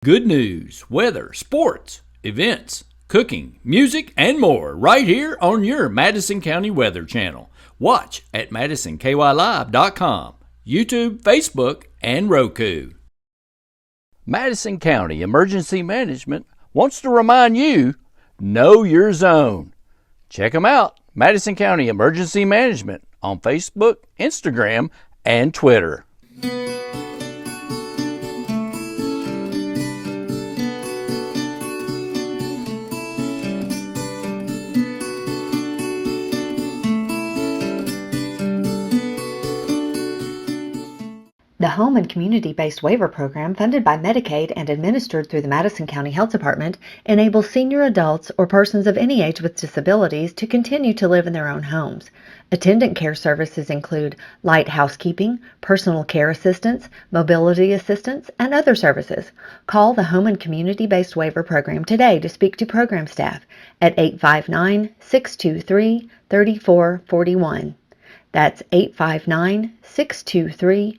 good news, weather, sports, events, cooking, music, and more right here on your Madison County Weather Channel. Watch at MadisonKYLive.com, YouTube, Facebook, and Roku. Madison County Emergency Management wants to remind you, know your zone. Check them out, Madison County Emergency Management, on Facebook, Instagram, and Twitter. The Home and Community-Based Waiver Program, funded by Medicaid and administered through the Madison County Health Department, enables senior adults or persons of any age with disabilities to continue to live in their own homes. Attendant care services include light housekeeping, personal care assistance, mobility assistance, and other services. Call the Home and Community-Based Waiver Program today to speak to program staff at 859-623-3441. That's 859-623-3441.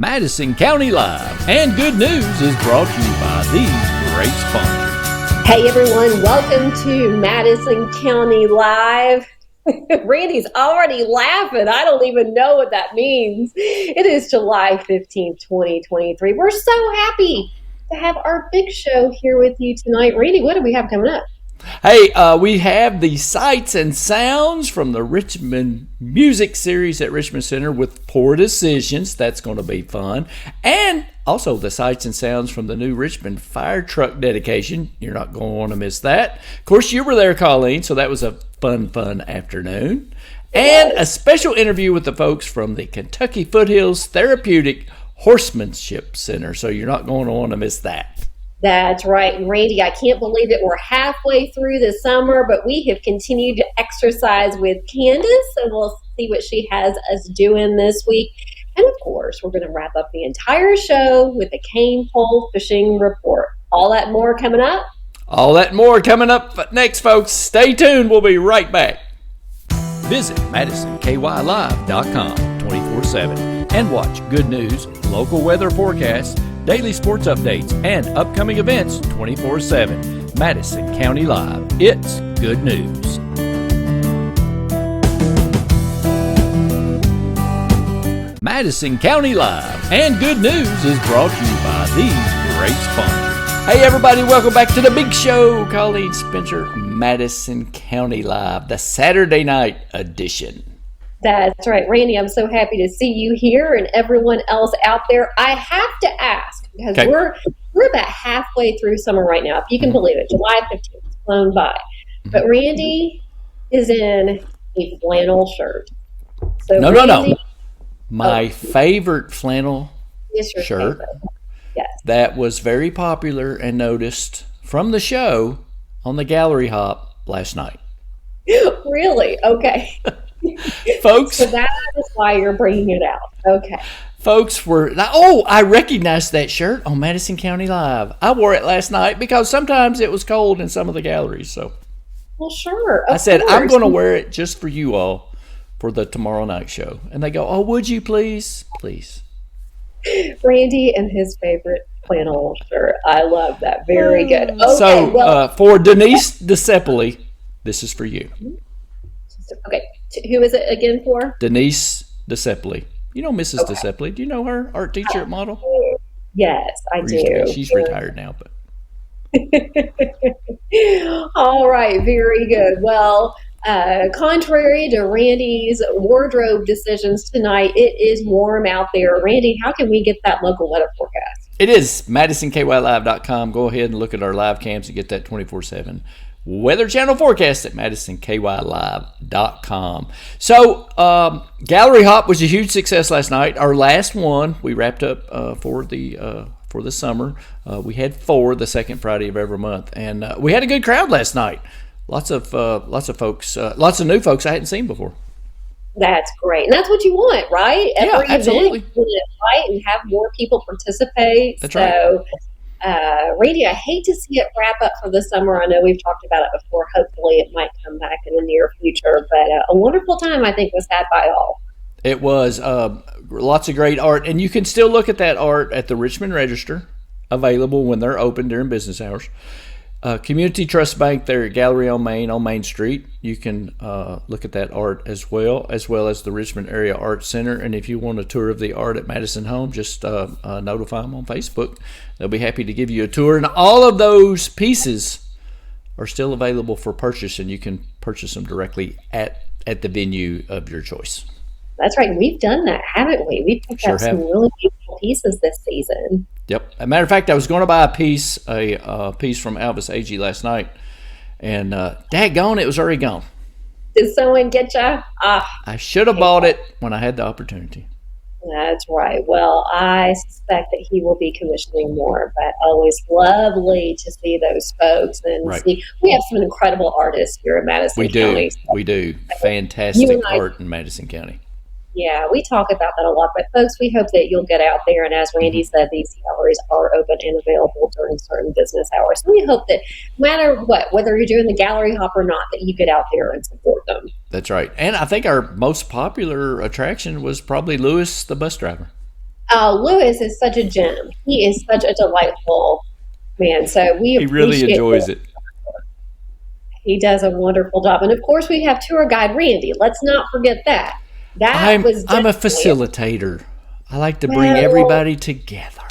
Madison County Live and Good News is brought to you by these great sponsors. Hey everyone, welcome to Madison County Live. Randy's already laughing. I don't even know what that means. It is July 15th, 2023. We're so happy to have our big show here with you tonight. Randy, what do we have coming up? Hey, we have the sights and sounds from the Richmond music series at Richmond Center with Poor Decisions. That's going to be fun. And also the sights and sounds from the new Richmond fire truck dedication. You're not going to want to miss that. Of course, you were there, Colleen, so that was a fun afternoon. And a special interview with the folks from the Kentucky Foothills Therapeutic Horsemanship Center. So you're not going to want to miss that. That's right. And Randy, I can't believe it. We're halfway through the summer, but we have continued to exercise with Candace, and we'll see what she has us doing this week. And of course, we're going to wrap up the entire show with the cane pole fishing report. All that more coming up. All that more coming up next, folks. Stay tuned. We'll be right back. Visit MadisonKYLive.com 24/7 and watch good news, local weather forecasts, daily sports updates, and upcoming events 24/7. Madison County Live. It's good news. Madison County Live and Good News is brought to you by these great sponsors. Hey everybody, welcome back to the big show. Colleen Spencer, Madison County Live, the Saturday night edition. That's right, Randy. I'm so happy to see you here and everyone else out there. I have to ask, because we're about halfway through summer right now, if you can believe it. July 15th has flown by. But Randy is in a flannel shirt. So No. My favorite flannel shirt that was very popular and noticed from the show on the gallery hop last night. Really? Okay. Folks. So that is why you're bringing it out. Okay. Folks were, I recognized that shirt on Madison County Live. I wore it last night because sometimes it was cold in some of the galleries. So, well, sure. I said, I'm going to wear it just for you all for the tomorrow night show. And they go, oh, would you please? Please. Randy and his favorite flannel shirt. I love that. Very good. Okay, so, for Denise DeSepoli, this is for you. Okay. Who is it again for? Denise DeSepoli. You know Mrs. DeSepoli. Do you know her? Art teacher at Model? Yes, I do. She's retired now, but. All right. Very good. Well, contrary to Randy's wardrobe decisions tonight, it is warm out there. Randy, how can we get that local weather forecast? It is MadisonKYLive.com. Go ahead and look at our live cams and get that 24/7 Weather Channel forecast at MadisonKYLive.com. So, Gallery Hop was a huge success last night. Our last one, we wrapped up for the summer. We had 4 the second Friday of every month, and we had a good crowd last night. Lots of folks, lots of new folks I hadn't seen before. That's great. And that's what you want, right? Yeah, absolutely. Event, you want to invite and have more people participate. That's right. Randy, I hate to see it wrap up for the summer. I know we've talked about it before. Hopefully it might come back in the near future. But a wonderful time, I think, was had by all. It was lots of great art. And you can still look at that art at the Richmond Register, available when they're open during business hours. Community Trust Bank there at Gallery on Main Street. You can look at that art as well as the Richmond Area Art Center. And if you want a tour of the art at Madison Home, just notify them on Facebook. They'll be happy to give you a tour. And all of those pieces are still available for purchase, and you can purchase them directly at the venue of your choice. That's right. We've done that, haven't we? We've picked up some really beautiful pieces this season. Yep. As a matter of fact, I was going to buy a piece from Alvis Agee last night, and daggone, it was already gone. Did someone get you? I should have bought it when I had the opportunity. That's right. Well, I suspect that he will be commissioning more, but always lovely to see those folks and see. We have some incredible artists here in Madison County. We do. Fantastic art in Madison County. Yeah, we talk about that a lot, but folks, we hope that you'll get out there. And as Randy said, these galleries are open and available during certain business hours. So we hope that no matter what, whether you're doing the gallery hop or not, that you get out there and support them. That's right. And I think our most popular attraction was probably Lewis, the bus driver. Lewis is such a gem. He is such a delightful man. So he really enjoys it. He does a wonderful job. And of course, we have tour guide Randy. Let's not forget that. I'm a facilitator. I like to bring everybody together.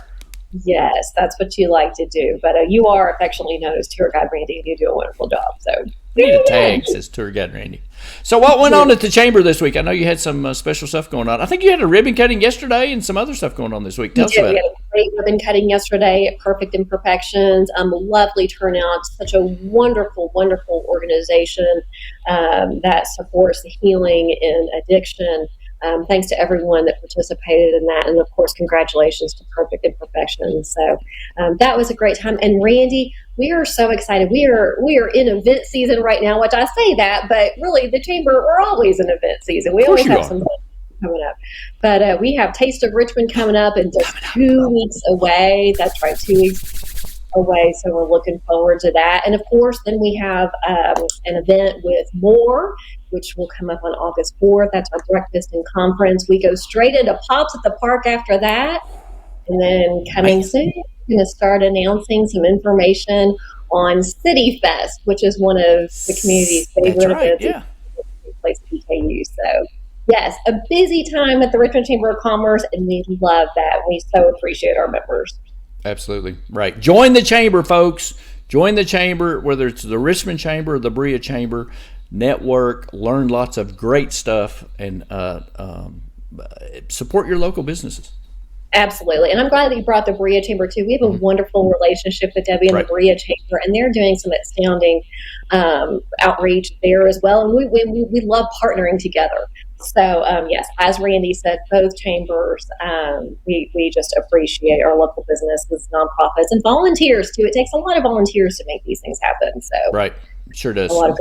Yes, that's what you like to do. But you are affectionately known as Tour Guide Randy, and you do a wonderful job. So we need a tag that says Tour Guide Randy. So what went on at the Chamber this week? I know you had some special stuff going on. I think you had a ribbon cutting yesterday and some other stuff going on this week. Tell us about it. We had a great ribbon cutting yesterday at Perfect Imperfections. Lovely turnout. Such a wonderful, wonderful organization that supports the healing and addiction. Thanks to everyone that participated in that. And of course, congratulations to Perfect Imperfections. So that was a great time. And Randy, we are so excited. We are in event season right now, which I say that, but really the Chamber, we're always in event season. We always have some coming up. But we have Taste of Richmond coming up in just 2 weeks away. That's right, 2 weeks away. So we're looking forward to that. And of course, then we have an event with More, which will come up on August 4th. That's our breakfast and conference. We go straight into Pops at the Park after that. And then coming soon, we're going to start announcing some information on City Fest, which is one of the community's favorite events. Yeah. Place PKU. So, yes, a busy time at the Richmond Chamber of Commerce, and we love that. We so appreciate our members. Absolutely. Right. Join the Chamber, folks. Join the Chamber, whether it's the Richmond Chamber or the Berea Chamber. Network, learn lots of great stuff, and support your local businesses. Absolutely. And I'm glad that you brought the Berea Chamber too. We have a wonderful relationship with Debbie and the Berea Chamber, and they're doing some astounding outreach there as well. And we love partnering together. So, yes, as Randy said, both chambers, we just appreciate our local businesses, nonprofits, and volunteers too. It takes a lot of volunteers to make these things happen. So, right. Sure does. A lot of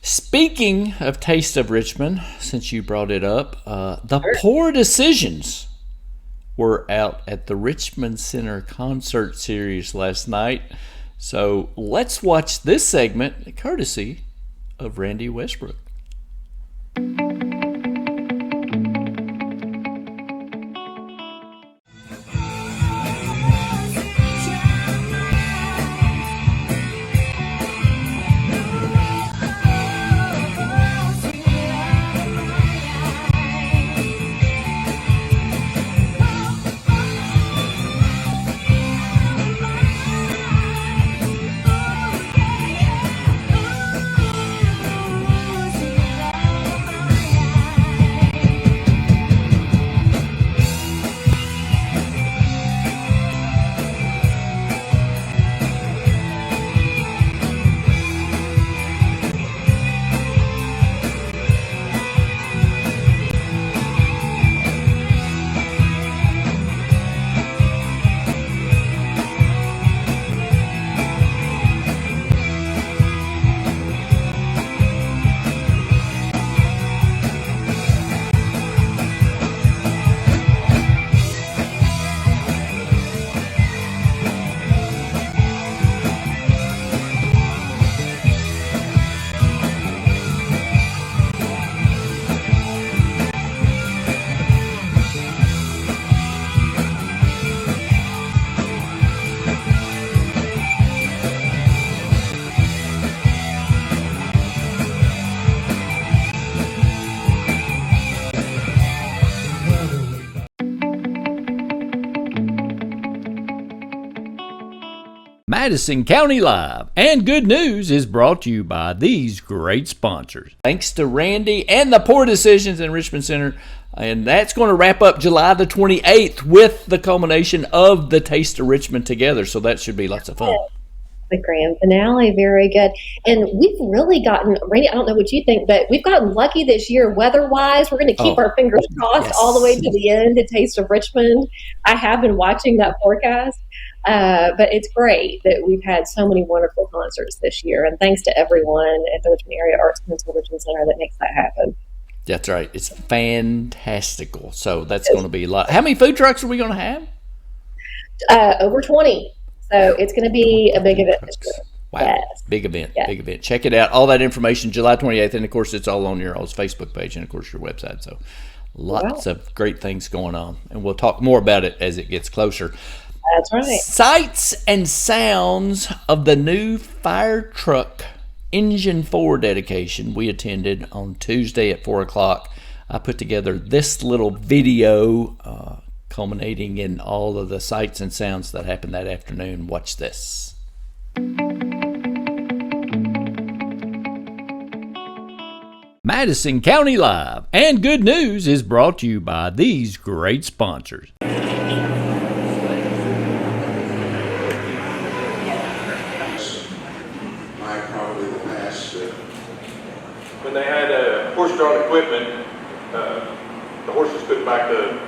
Speaking of Taste of Richmond, since you brought it up, the Poor Decisions were out at the Richmond Center concert series last night. So let's watch this segment courtesy of Randy Westbrook. Madison County Live and Good News is brought to you by these great sponsors. Thanks to Randy and the Poor Decisions in Richmond Center. And that's going to wrap up July the 28th with the culmination of the Taste of Richmond together. So that should be lots of fun. The grand finale, very good. And we've really gotten, Randy, I don't know what you think, but we've gotten lucky this year weather-wise. We're going to keep our fingers crossed all the way to the end, the Taste of Richmond. I have been watching that forecast. But it's great that we've had so many wonderful concerts this year. And thanks to everyone at the Richmond Area Arts Council Richmond Center that makes that happen. That's right. It's fantastical. So that's going to be a lot. How many food trucks are we going to have? Over 20. So it's going to be a big event this year. Wow. Yes. Big event. Yes. Big event. Check it out. All that information, July 28th. And, of course, it's all on your all's Facebook page and, of course, your website. So lots of great things going on. And we'll talk more about it as it gets closer. That's right. Sights and sounds of the new fire truck Engine 4 dedication we attended on Tuesday at 4 o'clock. I put together this little video culminating in all of the sights and sounds that happened that afternoon. Watch this. Madison County Live and Good News is brought to you by these great sponsors. When they had horse-drawn equipment, the horses couldn't back the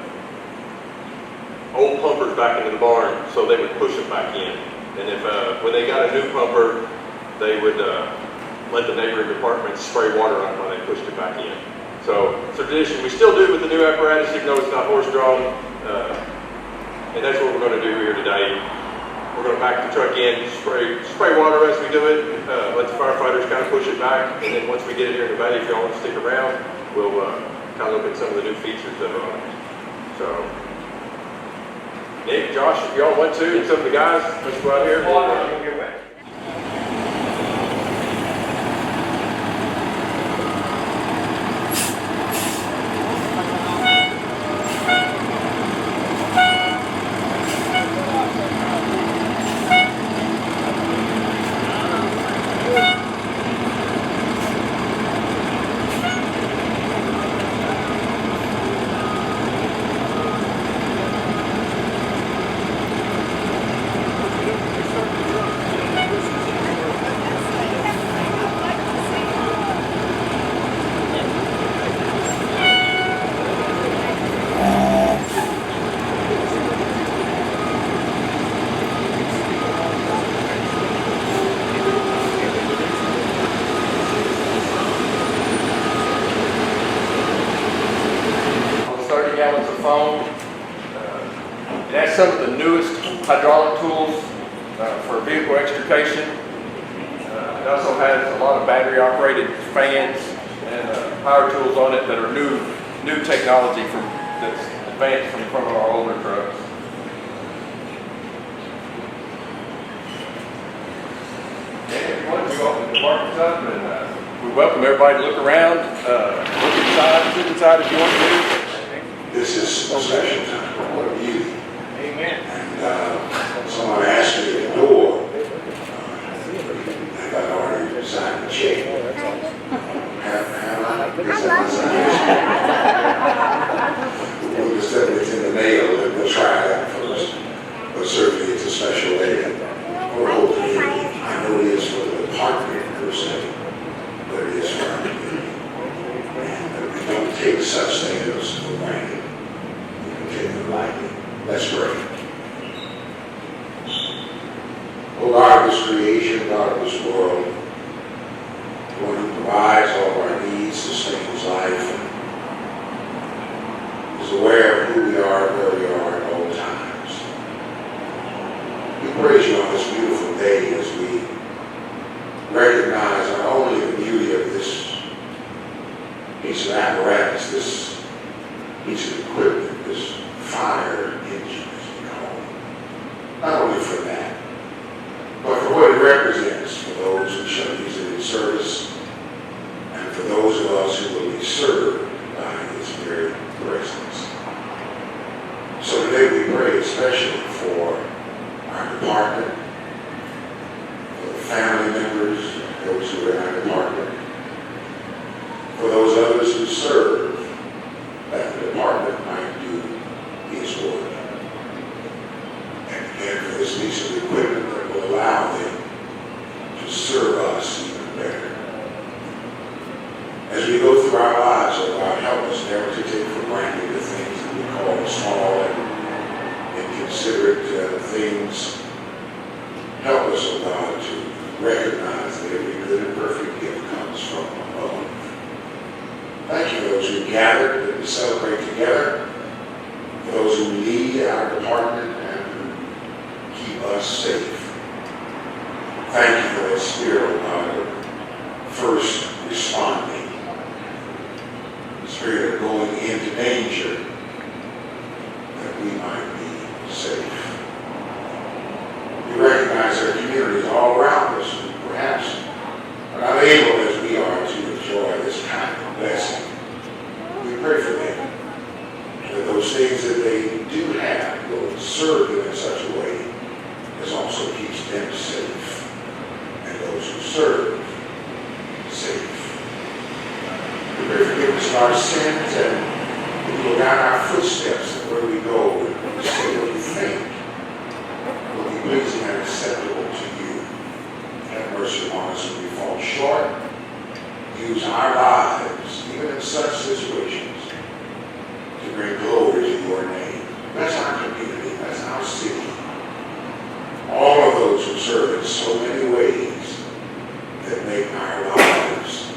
old pumpers back into the barn, so they would push them back in. And if when they got a new pumper, they would let the neighboring department spray water on it while they pushed it back in. So it's a tradition we still do with the new apparatus, even though it's not horse-drawn. And that's what we're going to do here today. We're going to back the truck in, spray water as we do it, let the firefighters kind of push it back, and then once we get it here in the bay, if y'all want to stick around, we'll kind of look at some of the new features that are on it. So, Nick, Josh, if y'all want to, and some of the guys, let's go out here. Gallons of foam. It has some of the newest hydraulic tools for vehicle extrication. It also has a lot of battery operated fans and power tools on it that are new technology that's advanced from some of our older trucks. And if you want to open the departments up, and we welcome everybody to look around, look inside, sit inside if you want to. This is a special time for all of you. Amen. And someone asked me at the door, I got already signed the check. Have I? We'll just say it's in the mail and we'll try that first. But certainly it's a special day for the whole community. I know it is for the department per se, but it is for our community. And we don't take such things for granted. That's great. Oh God of this creation, God of this world, one who provides all of our needs, sustains life, and is aware of who we are and where we are at all times. We praise you on this beautiful day as we recognize not only the beauty of this piece of apparatus, this piece of equipment, this fire engine, as we call it. Not only for that, but for what it represents for those who shall use it in service, and for those of us who will be served by its very presence. So today we pray especially for our department, family members, those who are in our department, for those others who serve, that the department might do His work. And again, for this piece of equipment that will allow them to serve us even better. As we go through our lives, oh God, help us never to take for granted the things that we call small and inconsiderate things. Help us, oh God, to recognize that every good and perfect gift comes from above. Thank you for those who gathered and celebrate together, for those who lead our department and who keep us safe. Thank you for that spirit, oh God, of first responding, the spirit of going into danger, that we might be safe. We recognize our communities all around us who perhaps are not able as we are to enjoy this kind of blessing. We pray for them, that those things that they do have will serve them in such a way as also keeps them safe, and those who serve safe. We pray forgiveness of our sins, and we will guide our footsteps and where we go and say what we think will be pleasing and acceptable to you. Have mercy on us when we fall short. Use our lives, even in such situations, to bring glory to your name. That's our community. That's our city. All of those who serve in so many ways that make our lives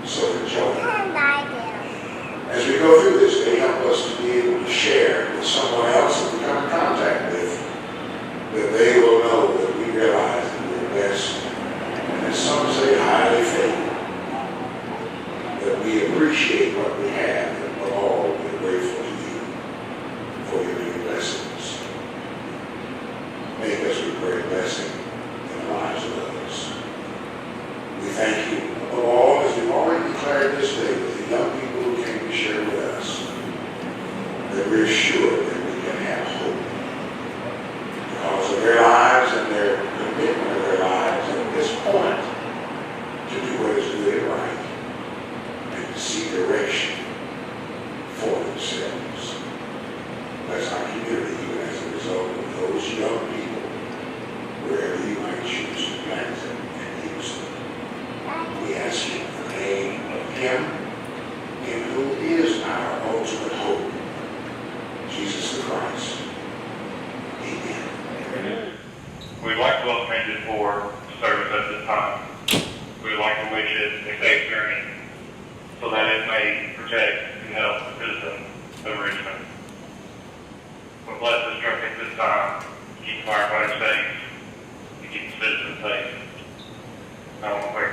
so enjoyable. As we go through this day, help us to be able to share with someone else that we come in contact with, that they will know that we realize that we're blessed, and as some say, highly favored, that we appreciate what we have, and above all, we're grateful to you for your many blessings. Make us, we pray, a blessing in the lives of others. We thank you above all, as we've already declared this day with the young people who came to share with us, that we're sure that we can have hope because of their lives and their commitment of their lives at this point to do what is good and right and to see direction for themselves. Bless our community even as a result of those young people, wherever you might choose to plant them and use them. We ask you in the name of Him in who is our ultimate hope, Jesus the Christ. Amen. We'd like to welcome you for service at this time. We'd like to wish it a safe journey so that it may protect and help the citizens of Richmond. We're blessed this truck at this time to keep firefighters safe, to keep the citizens safe. I want to pray.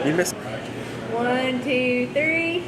You missed. 1, 2, 3.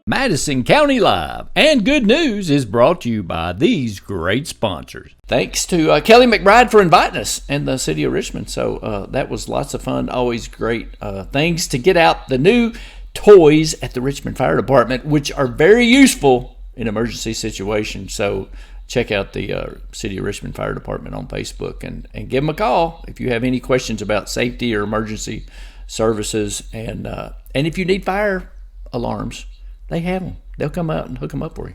Madison County Live and Good News is brought to you by these great sponsors. Thanks to Kelly McBride for inviting us and the city of Richmond. So that was lots of fun. Always great things to get out the new toys at the Richmond Fire Department, which are very useful in emergency situations. So check out the City of Richmond Fire Department on Facebook and give them a call if you have any questions about safety or emergency services. And if you need fire alarms, they have them. They'll come out and hook them up for you.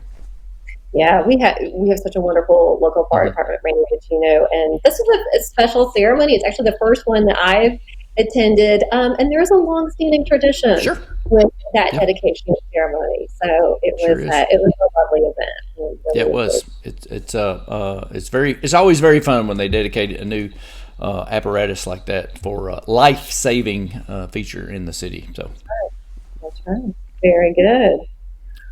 Yeah, we have such a wonderful local fire department, Randy, that you know. And this is a special ceremony. It's actually the first one that I've attended, and there's a long-standing tradition with that dedication ceremony. So it was a lovely event. Yeah, it was. It's always very fun when they dedicate a new apparatus like that for a life-saving feature in the city. So that's right. Very good.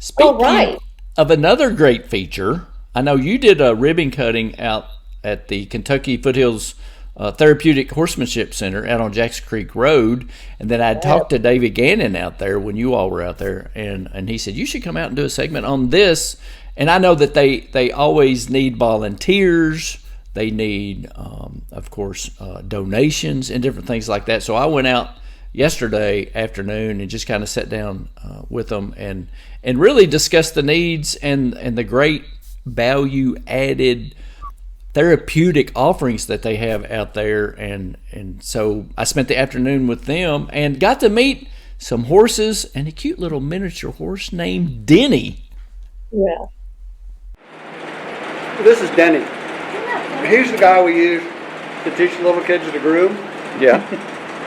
Speaking of another great feature, I know you did a ribbon cutting out at the Kentucky Foothills Therapeutic Horsemanship Center out on Jackson Creek Road, and then I talked to David Gannon out there when you all were out there, and he said you should come out and do a segment on this. And I know that they always need volunteers. They need, of course, donations and different things like that. So I went out yesterday afternoon and just kind of sat down with them and really discussed the needs and the great value added therapeutic offerings that they have out there. And so I spent the afternoon with them and got to meet some horses and a cute little miniature horse named Denny. Yeah. This is Denny. He's the guy we use to teach little kids to groom. Yeah.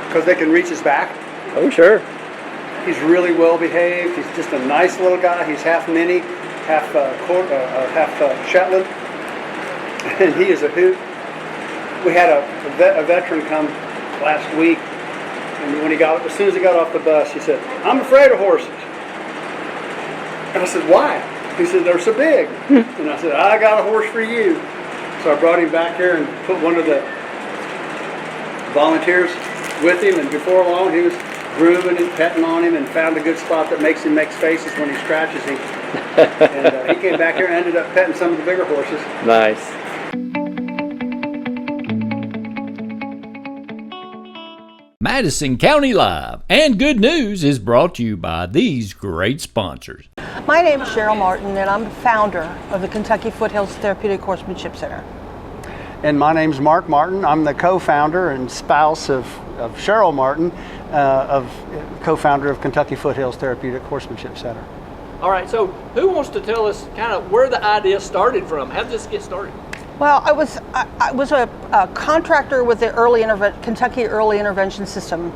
Because they can reach his back. Oh, sure. He's really well behaved. He's just a nice little guy. He's half mini, half Shetland, and he is a hoot. We had a veteran come last week, and as soon as he got off the bus, he said, "I'm afraid of horses." And I said, "Why?" He said, "They're so big." And I said, "I got a horse for you." So I brought him back here and put one of the volunteers with him, and before long he was grooming and petting on him and found a good spot that makes him make faces when he scratches him. And he came back here and ended up petting some of the bigger horses. Nice. Madison County Live and Good News is brought to you by these great sponsors. My name is Cheryl Martin, and I'm the founder of the Kentucky Foothills Therapeutic Horsemanship Center. And my name's Mark Martin. I'm the co-founder and spouse of Cheryl Martin, co-founder of Kentucky Foothills Therapeutic Horsemanship Center. All right, so who wants to tell us kind of where the idea started from? How did this get started? Well, I was a contractor with the Kentucky Early Intervention System,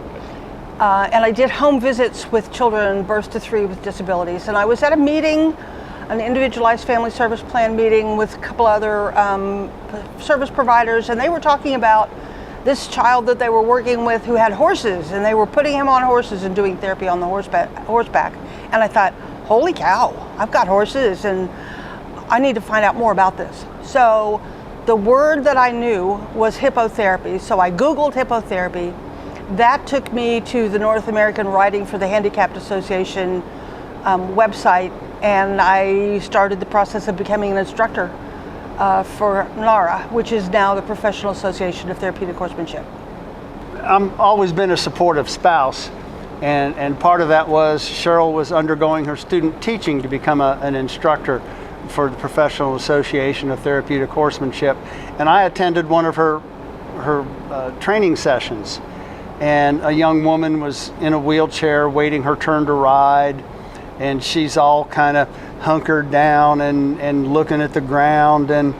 and I did home visits with children birth to 3 with disabilities. And I was at a meeting, an individualized family service plan meeting with a couple other service providers, and they were talking about this child that they were working with who had horses, and they were putting him on horses and doing therapy on the horseback. And I thought, holy cow, I've got horses and I need to find out more about this. So the word that I knew was hippotherapy, so I Googled hippotherapy. That took me to the North American Riding for the Handicapped Association website, and I started the process of becoming an instructor for NARA, which is now the Professional Association of Therapeutic Horsemanship. I've always been a supportive spouse, and part of that was Cheryl was undergoing her student teaching to become an instructor for the Professional Association of Therapeutic Horsemanship, and I attended one of her training sessions, and a young woman was in a wheelchair waiting her turn to ride, and she's all kind of hunkered down and looking at the ground, and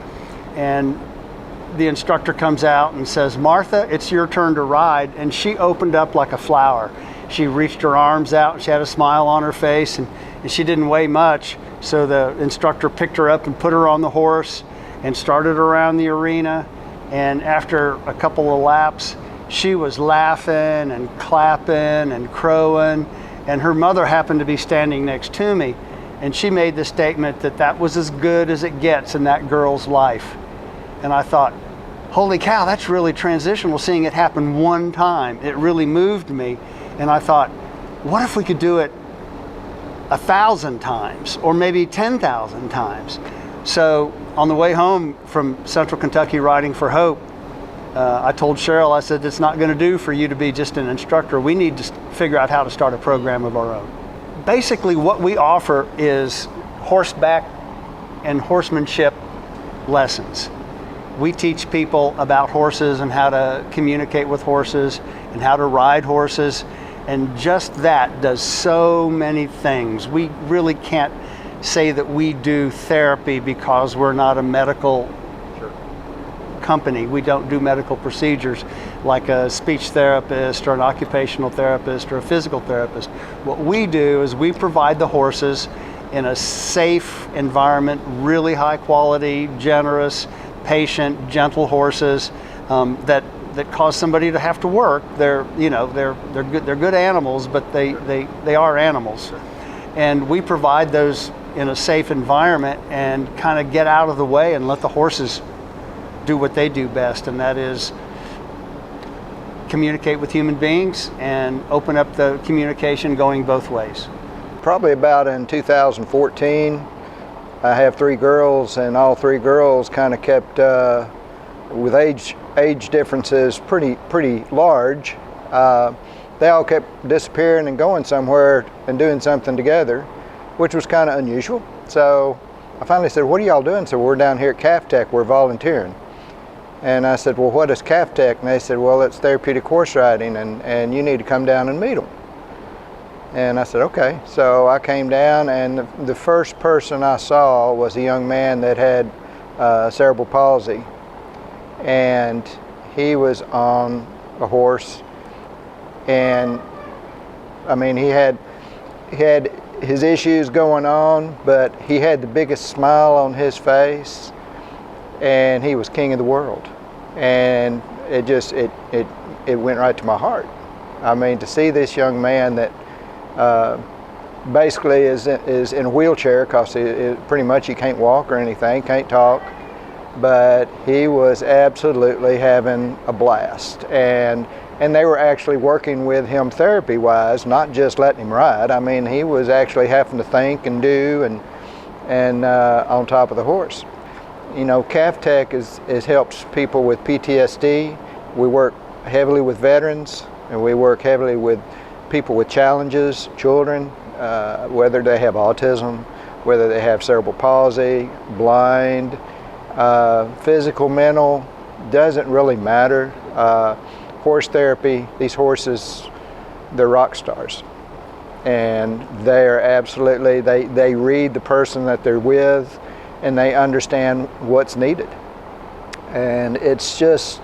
the instructor comes out and says, "Martha, it's your turn to ride," and she opened up like a flower. She reached her arms out, she had a smile on her face, and she didn't weigh much, so the instructor picked her up and put her on the horse and started around the arena, and after a couple of laps, she was laughing and clapping and crowing, and her mother happened to be standing next to me, and she made the statement that was as good as it gets in that girl's life. And I thought, holy cow, that's really transitional, seeing it happen one time. It really moved me. And I thought, what if we could do it 1,000 times or maybe 10,000 times? So on the way home from Central Kentucky Riding for Hope, I told Cheryl, I said, it's not going to do for you to be just an instructor. We need to figure out how to start a program of our own. Basically, what we offer is horseback and horsemanship lessons. We teach people about horses and how to communicate with horses and how to ride horses, and just that does so many things. We really can't say that we do therapy because we're not a medical company. We don't do medical procedures like a speech therapist or an occupational therapist or a physical therapist. What we do is we provide the horses in a safe environment, really high quality, generous, patient, gentle horses that cause somebody to have to work. They're good animals, but they are animals, and we provide those in a safe environment and kind of get out of the way and let the horses do what they do best, and that is communicate with human beings and open up the communication going both ways. Probably about in 2014, I have 3 girls, and all 3 girls kind of kept, with age differences pretty large, they all kept disappearing and going somewhere and doing something together, which was kind of unusual. So I finally said, what are y'all doing? So we're down here at Calf Tech, we're volunteering. And I said, well, what is Calf Tech? And they said, well, it's therapeutic horse riding, and you need to come down and meet them. And I said, okay. So I came down, and the first person I saw was a young man that had cerebral palsy. And he was on a horse, and I mean, he had his issues going on, but he had the biggest smile on his face, and he was king of the world. And it just, it went right to my heart. I mean, to see this young man that basically is in a wheelchair, because pretty much he can't walk or anything, can't talk, but he was absolutely having a blast. And they were actually working with him therapy-wise, not just letting him ride. I mean, he was actually having to think and do and on top of the horse. You know, Calf Tech helps people with PTSD. We work heavily with veterans, and we work heavily with people with challenges, children, whether they have autism, whether they have cerebral palsy, blind, physical, mental, doesn't really matter. Horse therapy, these horses, they're rock stars. And they are absolutely, they read the person that they're with, and they understand what's needed. And it's just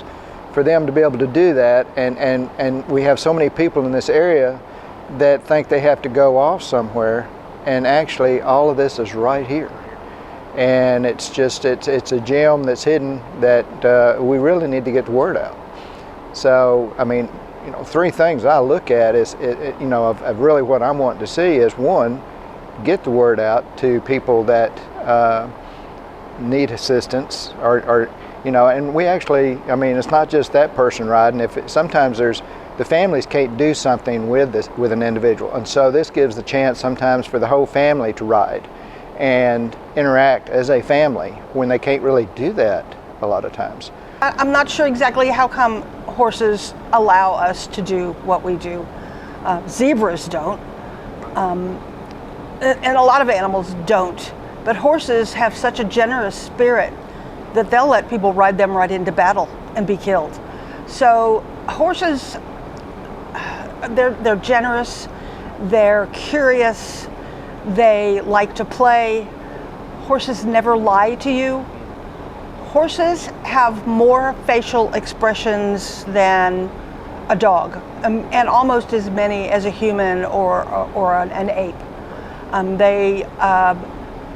for them to be able to do that, and we have so many people in this area that think they have to go off somewhere, and actually all of this is right here. And it's just, it's a gem that's hidden that we really need to get the word out. So, I mean, you know, 3 things I look at is, you know, of really what I'm wanting to see is, 1, get the word out to people that need assistance, or you know, and we actually, I mean, it's not just that person riding. Sometimes the families can't do something with an individual, and so this gives the chance sometimes for the whole family to ride and interact as a family when they can't really do that a lot of times. I'm not sure exactly how come horses allow us to do what we do. Zebras don't, and a lot of animals don't. But horses have such a generous spirit that they'll let people ride them right into battle and be killed. So horses, they're generous, they're curious, they like to play. Horses never lie to you. Horses have more facial expressions than a dog, and almost as many as a human or an ape. They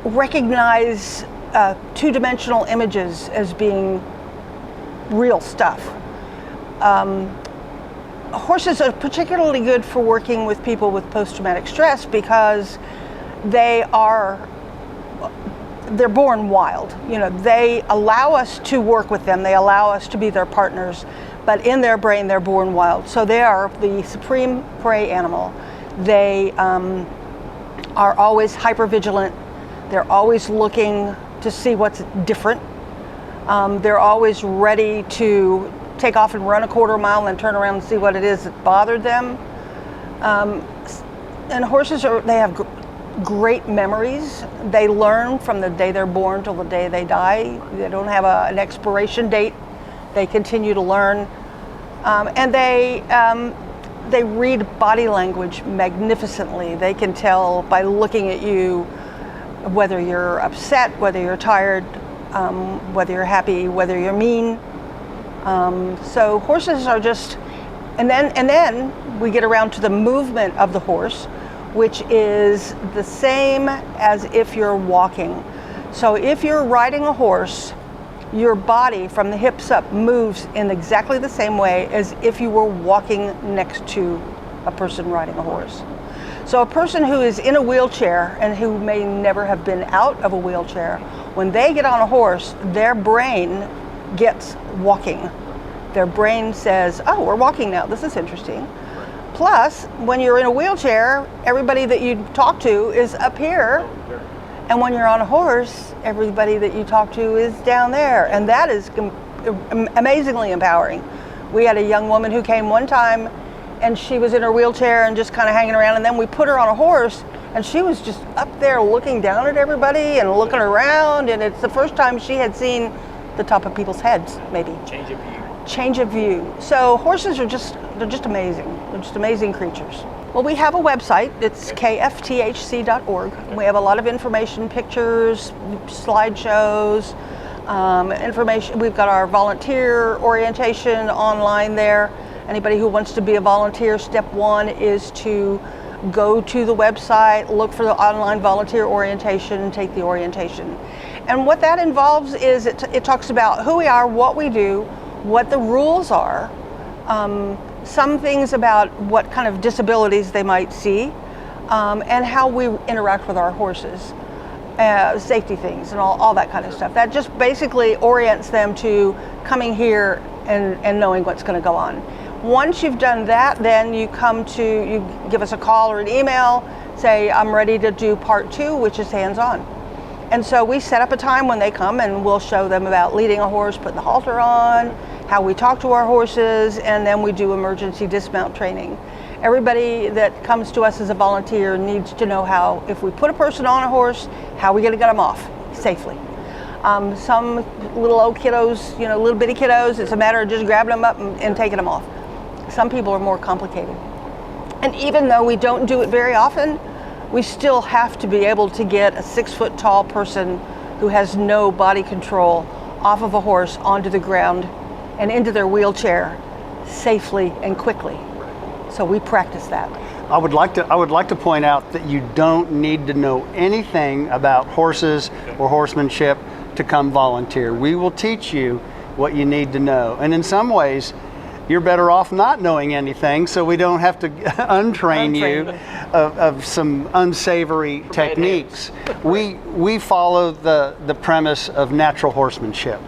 recognize 2-dimensional images as being real stuff. Horses are particularly good for working with people with post-traumatic stress because they're born wild. You know, they allow us to work with them, they allow us to be their partners, but in their brain they're born wild. So they are the supreme prey animal. They are always hypervigilant. They're always looking to see what's different. They're always ready to take off and run a quarter mile and turn around and see what it is that bothered them. And horses they have great memories. They learn from the day they're born till the day they die. They don't have an expiration date. They continue to learn. And they read body language magnificently. They can tell by looking at you whether you're upset, whether you're tired, whether you're happy, whether you're mean. So horses are just, and then we get around to the movement of the horse, which is the same as if you're walking. So if you're riding a horse, your body from the hips up moves in exactly the same way as if you were walking next to a person riding a horse. So a person who is in a wheelchair and who may never have been out of a wheelchair, when they get on a horse, their brain gets walking. Their brain says, oh, we're walking now, this is interesting. Plus, when you're in a wheelchair, everybody that you talk to is up here. And when you're on a horse, everybody that you talk to is down there. And that is amazingly empowering. We had a young woman who came one time and she was in her wheelchair and just kind of hanging around. And then we put her on a horse and she was just up there looking down at everybody and looking around. And it's the first time she had seen the top of people's heads, maybe. Change of view. Change of view. So horses are they're just amazing. They're just amazing creatures. Well, we have a website. It's kfthc.org. We have a lot of information, pictures, slideshows, information. We've got our volunteer orientation online there. Anybody who wants to be a volunteer, step one is to go to the website, look for the online volunteer orientation, and take the orientation. And what that involves is it talks about who we are, what we do, what the rules are, some things about what kind of disabilities they might see, and how we interact with our horses, safety things and all that kind of stuff. That just basically orients them to coming here and knowing what's going to go on. Once you've done that, then you give us a call or an email, say, I'm ready to do part 2, which is hands-on. And so we set up a time when they come and we'll show them about leading a horse, putting the halter on, how we talk to our horses, and then we do emergency dismount training. Everybody that comes to us as a volunteer needs to know how, if we put a person on a horse, how we going to get them off safely. Some little old kiddos, little bitty kiddos, it's a matter of just grabbing them up and taking them off. Some people are more complicated. And even though we don't do it very often, we still have to be able to get a 6-foot tall person who has no body control off of a horse onto the ground and into their wheelchair safely and quickly. So we practice that. I would like to point out that you don't need to know anything about horses or horsemanship to come volunteer. We will teach you what you need to know. And in some ways, you're better off not knowing anything, so we don't have to untrain you of some unsavory techniques. We follow the premise of natural horsemanship.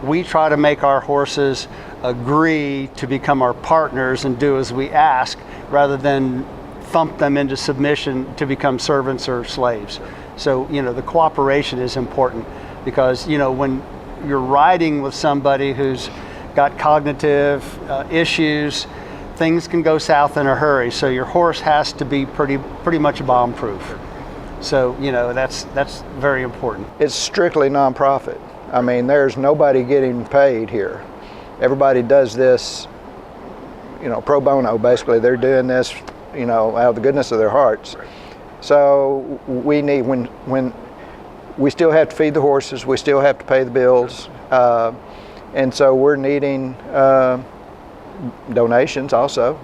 We try to make our horses agree to become our partners and do as we ask, rather than thump them into submission to become servants or slaves. So, the cooperation is important, because, when you're riding with somebody who's got cognitive issues, things can go south in a hurry. So your horse has to be pretty much bomb-proof. So, that's very important. It's strictly nonprofit. I mean, there's nobody getting paid here. Everybody does this, pro bono, basically. They're doing this, out of the goodness of their hearts. So we need, when we still have to feed the horses, we still have to pay the bills, and so we're needing donations also,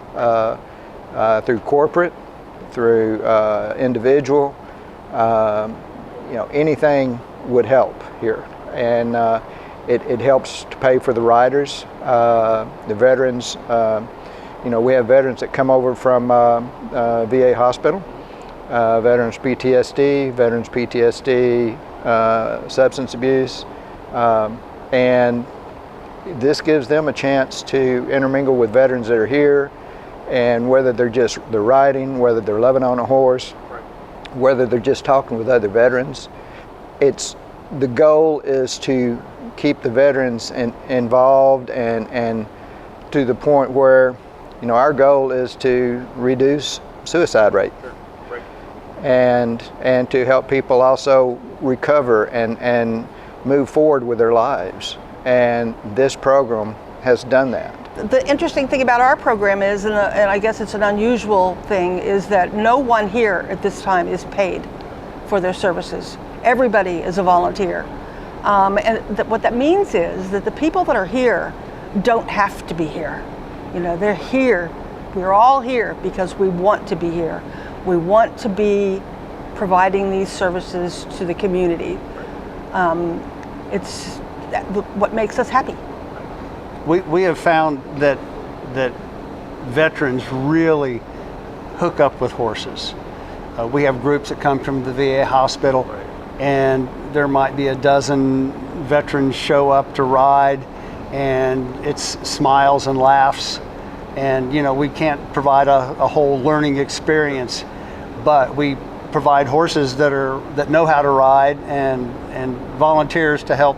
through corporate, through individual, anything would help here. And it helps to pay for the riders, the veterans. We have veterans that come over from VA hospital, veterans PTSD, substance abuse, and this gives them a chance to intermingle with veterans that are here, and whether they're riding, whether they're loving on a horse, whether they're just talking with other veterans. The goal is to keep the veterans involved and to the point where, our goal is to reduce suicide rate, and to help people also recover and move forward with their lives. And this program has done that. The interesting thing about our program is, and I guess it's an unusual thing, is that no one here at this time is paid for their services. Everybody is a volunteer. What that means is that the people that are here don't have to be here. They're here. We're all here because we want to be here. We want to be providing these services to the community. It's what makes us happy. We have found that veterans really hook up with horses. We have groups that come from the VA hospital, and there might be a dozen veterans show up to ride, and it's smiles and laughs. And we can't provide a whole learning experience, but we provide horses that know how to ride, and volunteers to help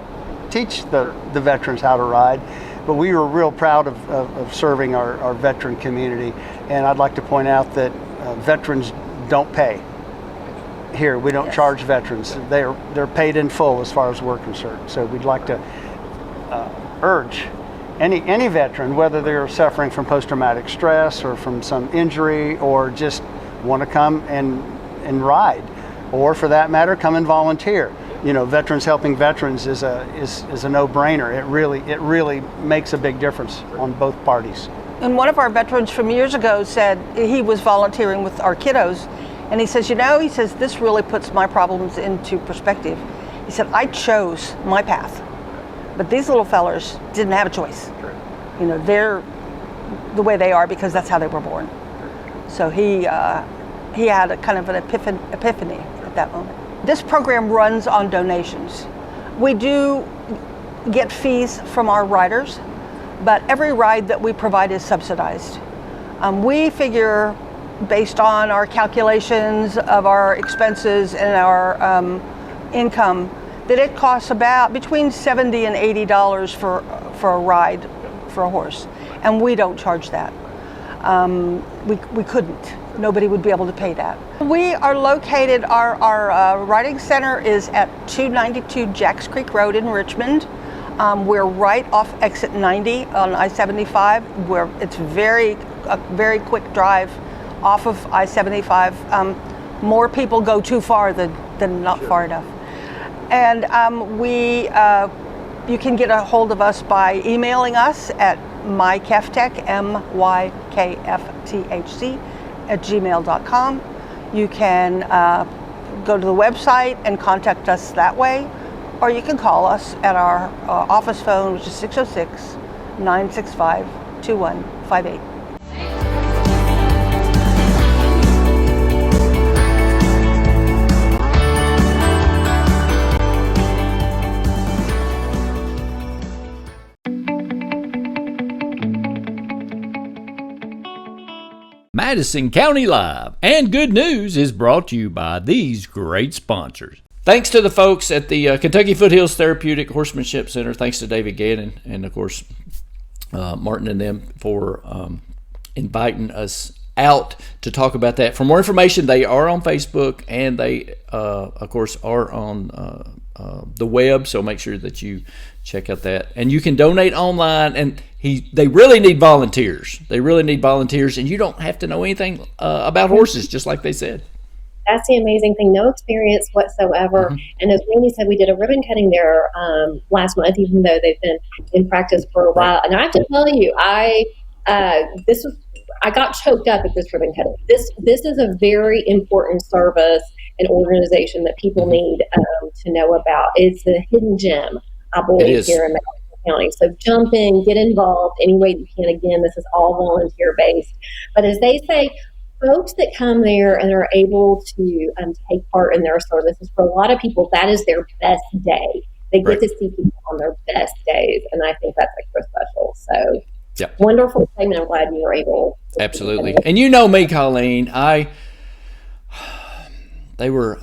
teach the veterans how to ride. But we were real proud of serving our veteran community. And I'd like to point out that veterans don't pay. Here, we don't charge veterans. They're paid in full as far as we're concerned. So we'd like to urge any veteran, whether they're suffering from post-traumatic stress or from some injury, or just want to come and ride, or for that matter, come and volunteer. Veterans helping veterans is a no-brainer. It really makes a big difference on both parties. And one of our veterans from years ago said he was volunteering with our kiddos, and he says, this really puts my problems into perspective. He said, I chose my path, but these little fellers didn't have a choice. They're the way they are because that's how they were born. So he had a kind of an epiphany at that moment. This program runs on donations. We do get fees from our riders, but every ride that we provide is subsidized. We figure, based on our calculations of our expenses and our income, that it costs about between $70 and $80 for a ride for a horse, and we don't charge that. We couldn't. Nobody would be able to pay that. We are located, our riding center is at 292 Jacks Creek Road in Richmond. We're right off exit 90 on I-75, where it's a very quick drive off of I-75. More people go too far than not far enough. And you can get a hold of us by emailing us at mykeftech, MYKFTHC, @gmail.com. You can go to the website and contact us that way, or you can call us at our office phone, which is 606-965-2158. Madison County Live and Good News is brought to you by these great sponsors. Thanks to the folks at the Kentucky Foothills Therapeutic Horsemanship Center. Thanks to David Gannon and, of course, Martin and them for inviting us out to talk about that. For more information, they are on Facebook, and they, of course, are on the web, so make sure that you check out that. And you can donate online, and they really need volunteers. They really need volunteers, and you don't have to know anything about horses, just like they said. That's the amazing thing. No experience whatsoever. Mm-hmm. And as Randy said, we did a ribbon cutting there last month, even though they've been in practice for a while. And I have to tell you, I got choked up at this ribbon cutting. This is a very important service and organization that people need to know about. It's a hidden gem, I believe, here in Madison County. So jump in, get involved any way you can. Again, this is all volunteer based. But as they say, folks that come there and are able to take part in their services, for a lot of people, that is their best day. They get to see people on their best days, and I think that's extra special. So, wonderful segment. I'm glad you were able to. Absolutely. And you know me, Colleen. I said, what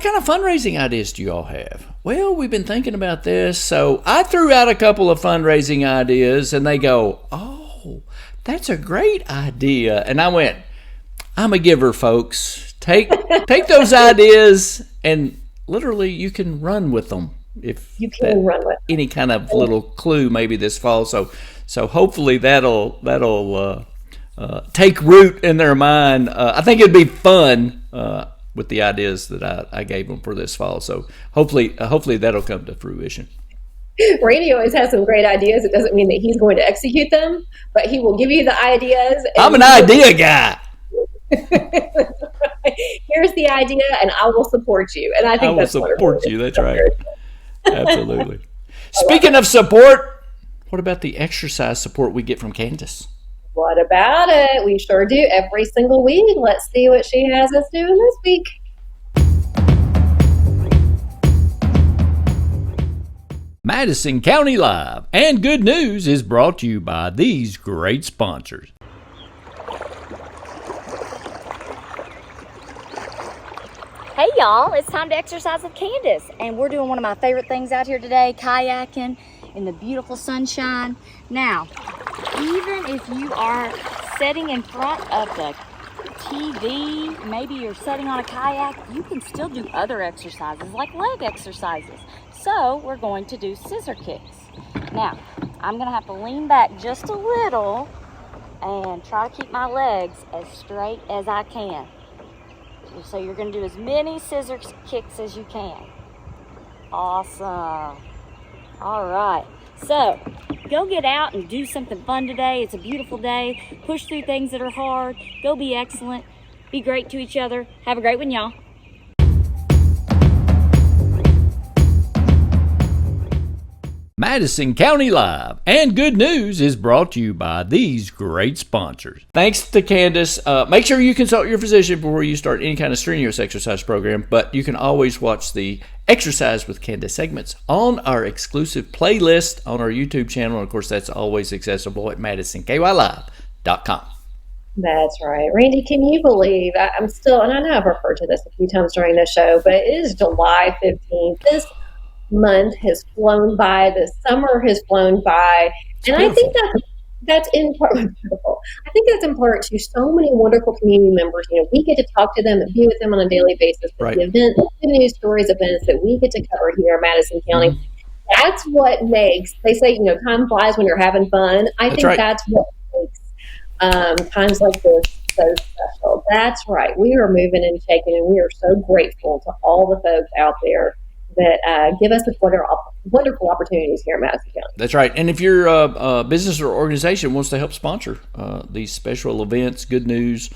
kind of fundraising ideas do you all have? Well, we've been thinking about this. So I threw out a couple of fundraising ideas, and they go, oh, that's a great idea. And I went, I'm a giver, folks. Take those ideas, and literally you can run with them if you can run with any kind of little clue maybe this fall. So hopefully that'll take root in their mind. I think it'd be fun with the ideas that I gave them for this fall. So hopefully that'll come to fruition. Randy always has some great ideas. It doesn't mean that he's going to execute them, but he will give you the ideas. I'm an idea guy. Here's the idea, and I will support you. And I think that's wonderful. I will support you. That's right. Absolutely. Speaking of support, what about the exercise support we get from Candace? What about it? We sure do every single week. Let's see what she has us doing this week. Madison County Live and Good News is brought to you by these great sponsors. Hey y'all, it's time to exercise with Candace, and we're doing one of my favorite things out here today, kayaking in the beautiful sunshine. Now, even if you are sitting in front of the TV, maybe you're sitting on a kayak, you can still do other exercises like leg exercises. So we're going to do scissor kicks. Now, I'm gonna have to lean back just a little and try to keep my legs as straight as I can. So you're gonna do as many scissor kicks as you can. Awesome. All right, so go get out and do something fun today. It's a beautiful day. Push through things that are hard. Go be excellent. Be great to each other. Have a great one, y'all. Madison County Live and Good News is brought to you by these great sponsors. Thanks to Candace. Make sure you consult your physician before you start any kind of strenuous exercise program, but you can always watch the Exercise with Candace segments on our exclusive playlist on our YouTube channel. And of course, that's always accessible at MadisonKYLive.com. That's right. Randy, can you believe, I'm still, and I know I've referred to this a few times during the show, but it is July 15th. This month has flown by. The summer has flown by. And I think that's in part beautiful. I think that's important to so many wonderful community members. You know, we get to talk to them and be with them on a daily basis. Right. The events, good news stories, events that we get to cover here in Madison County. Mm-hmm. That's what makes, they say, you know, time flies when you're having fun. I think that's what makes times like this so special. That's right. We are moving and shaking, and we are so grateful to all the folks out there that give us the wonderful opportunities here in Madison County. That's right. And if your business or organization wants to help sponsor these special events, good news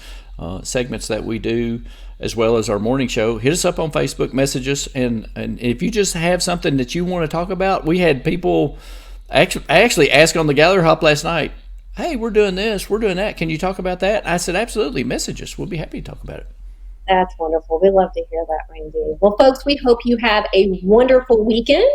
segments that we do, as well as our morning show, hit us up on Facebook, message us. And if you just have something that you want to talk about, we had people actually ask on the Gallery Hop last night, hey, we're doing this, we're doing that. Can you talk about that? I said, absolutely. Message us. We'll be happy to talk about it. That's wonderful. We love to hear that, Randy. Well, folks, we hope you have a wonderful weekend.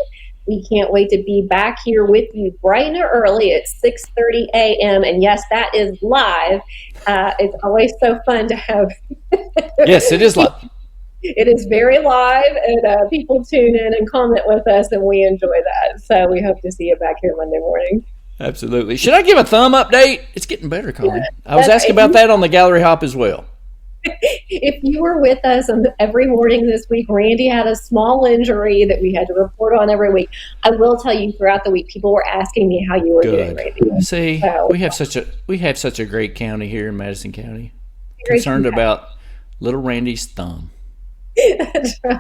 We can't wait to be back here with you bright and early at 6:30 a.m. And yes, that is live. It's always so fun to have. Yes, it is live. It is very live, and people tune in and comment with us, and we enjoy that. So we hope to see you back here Monday morning. Absolutely. Should I give a thumb update? It's getting better, Colleen. Yeah, I was asking about that on the Gallery Hop as well. If you were with us every morning this week, Randy had a small injury that we had to report on every week. I will tell you, throughout the week, people were asking me how you were doing, Randy. See, we have such a great county here in Madison County. Concerned about little Randy's thumb. That's right.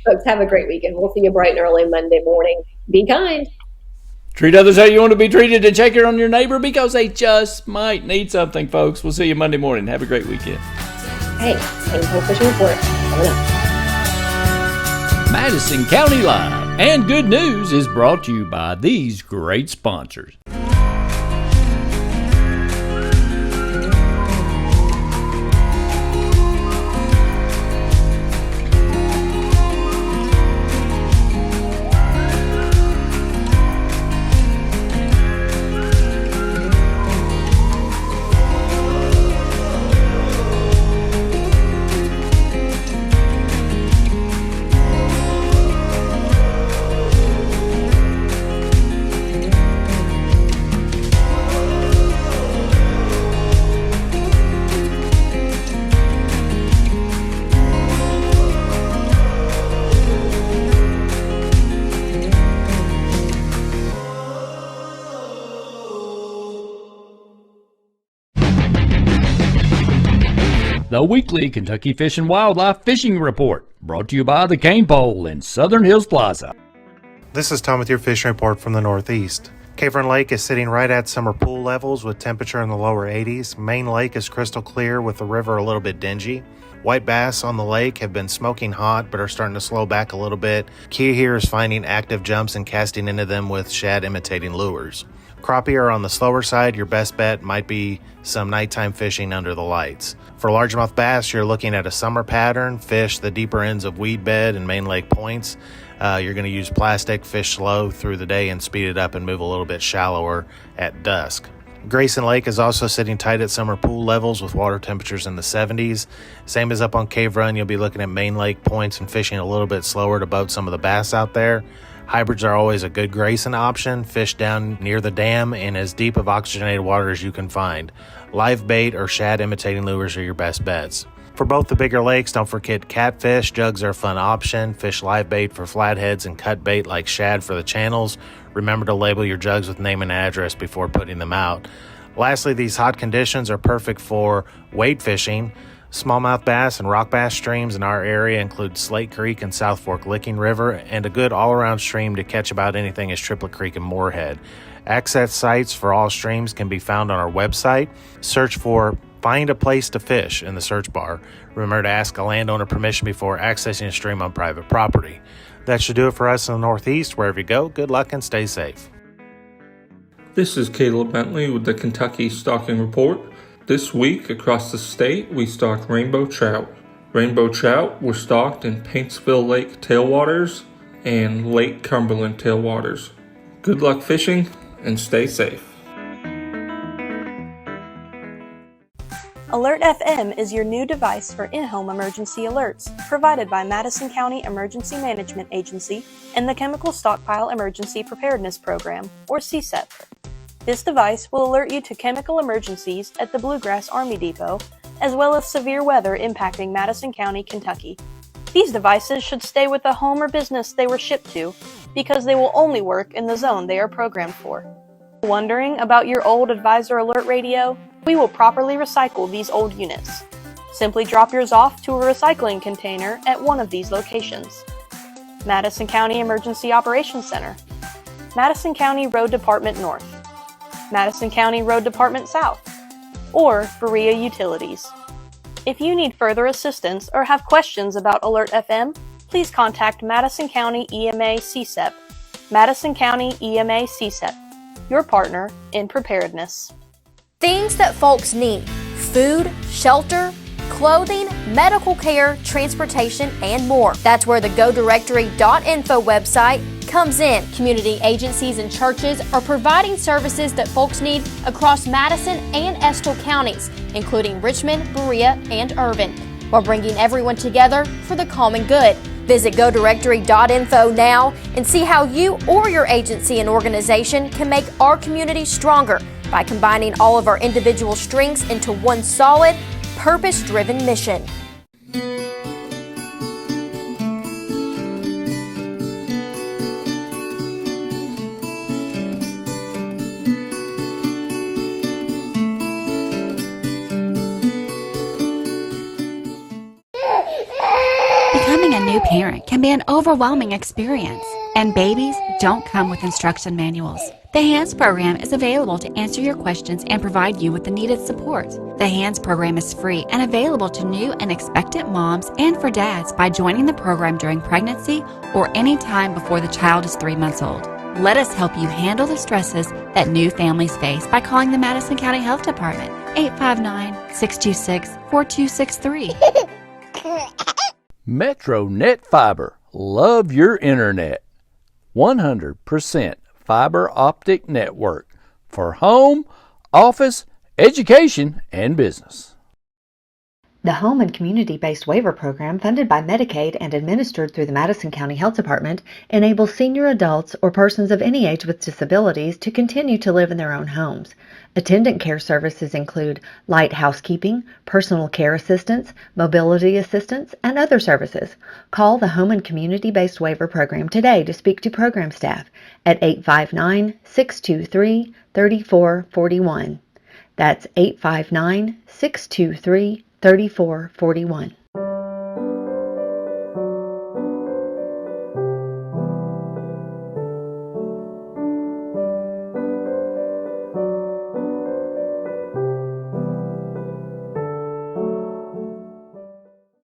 Folks, have a great weekend. We'll see you bright and early Monday morning. Be kind. Treat others how you want to be treated, and check in on your neighbor because they just might need something, folks. We'll see you Monday morning. Have a great weekend. Hey, official report coming up. Madison County Live and Good News is brought to you by these great sponsors. The weekly Kentucky Fish and Wildlife Fishing Report, brought to you by the Cane Pole in Southern Hills Plaza. This is Tom with your fishing report from the Northeast. Cavern Lake is sitting right at summer pool levels with temperature in the lower 80s. Main Lake is crystal clear with the river a little bit dingy. White bass on the lake have been smoking hot but are starting to slow back a little bit. Key here is finding active jumps and casting into them with shad imitating lures. Crappie are on the slower side. Your best bet might be some nighttime fishing under the lights. For largemouth bass, you're looking at a summer pattern, fish the deeper ends of weed bed and Main Lake points. You're going to use plastic, fish slow through the day, and speed it up and move a little bit shallower at dusk. Grayson Lake is also sitting tight at summer pool levels with water temperatures in the 70s. Same as up on Cave Run, you'll be looking at main lake points and fishing a little bit slower to boat some of the bass out there. Hybrids are always a good Grayson option. Fish down near the dam in as deep of oxygenated water as you can find. Live bait or shad imitating lures are your best bets. For both the bigger lakes, don't forget catfish. Jugs are a fun option. Fish live bait for flatheads and cut bait like shad for the channels. Remember to label your jugs with name and address before putting them out. Lastly, these hot conditions are perfect for wade fishing. Smallmouth bass and rock bass streams in our area include Slate Creek and South Fork Licking River, and a good all-around stream to catch about anything is Triplet Creek and Moorhead. Access sites for all streams can be found on our website. Search for Find a Place to Fish in the search bar. Remember to ask a landowner permission before accessing a stream on private property. That should do it for us in the Northeast. Wherever you go, good luck and stay safe. This is Caleb Bentley with the Kentucky Stocking Report. This week across the state, we stocked rainbow trout. Rainbow trout were stocked in Paintsville Lake tailwaters and Lake Cumberland tailwaters. Good luck fishing and stay safe. Alert FM is your new device for in-home emergency alerts, provided by Madison County Emergency Management Agency and the Chemical Stockpile Emergency Preparedness Program, or CSEP. This device will alert you to chemical emergencies at the Bluegrass Army Depot, as well as severe weather impacting Madison County, Kentucky. These devices should stay with the home or business they were shipped to, because they will only work in the zone they are programmed for. Wondering about your old Advisor Alert radio? We will properly recycle these old units. Simply drop yours off to a recycling container at one of these locations. Madison County Emergency Operations Center, Madison County Road Department North, Madison County Road Department South, or Berea Utilities. If you need further assistance or have questions about Alert FM, please contact Madison County EMA CSEP. Madison County EMA CSEP, your partner in preparedness. Things that folks need: food, shelter, clothing, medical care, transportation, and more. That's where the GoDirectory.info website comes in. Community agencies and churches are providing services that folks need across Madison and Estill counties, including Richmond, Berea, and Irvin, while bringing everyone together for the common good. Visit GoDirectory.info now and see how you or your agency and organization can make our community stronger by combining all of our individual strengths into one solid, purpose-driven mission. Becoming a new parent can be an overwhelming experience, and babies don't come with instruction manuals. The HANDS program is available to answer your questions and provide you with the needed support. The HANDS program is free and available to new and expectant moms and for dads by joining the program during pregnancy or any time before the child is 3 months old. Let us help you handle the stresses that new families face by calling the Madison County Health Department, 859-626-4263. Metro Net Fiber. Love your internet. 100% fiber optic network for home, office, education, and business. The Home and Community-Based Waiver Program, funded by Medicaid and administered through the Madison County Health Department, enables senior adults or persons of any age with disabilities to continue to live in their own homes. Attendant care services include light housekeeping, personal care assistance, mobility assistance, and other services. Call the Home and Community-Based Waiver Program today to speak to program staff at 859-623-3441. That's 859-623-3441.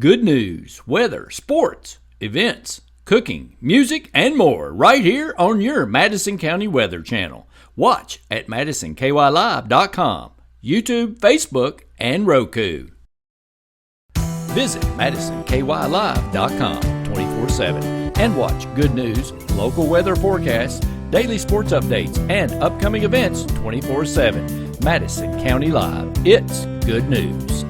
Good news, weather, sports, events, cooking, music, and more right here on your Madison County Weather Channel. Watch at MadisonKYLive.com, YouTube, Facebook, and Roku. Visit MadisonKYLive.com 24/7 and watch good news, local weather forecasts, daily sports updates, and upcoming events 24/7. Madison County Live. It's good news.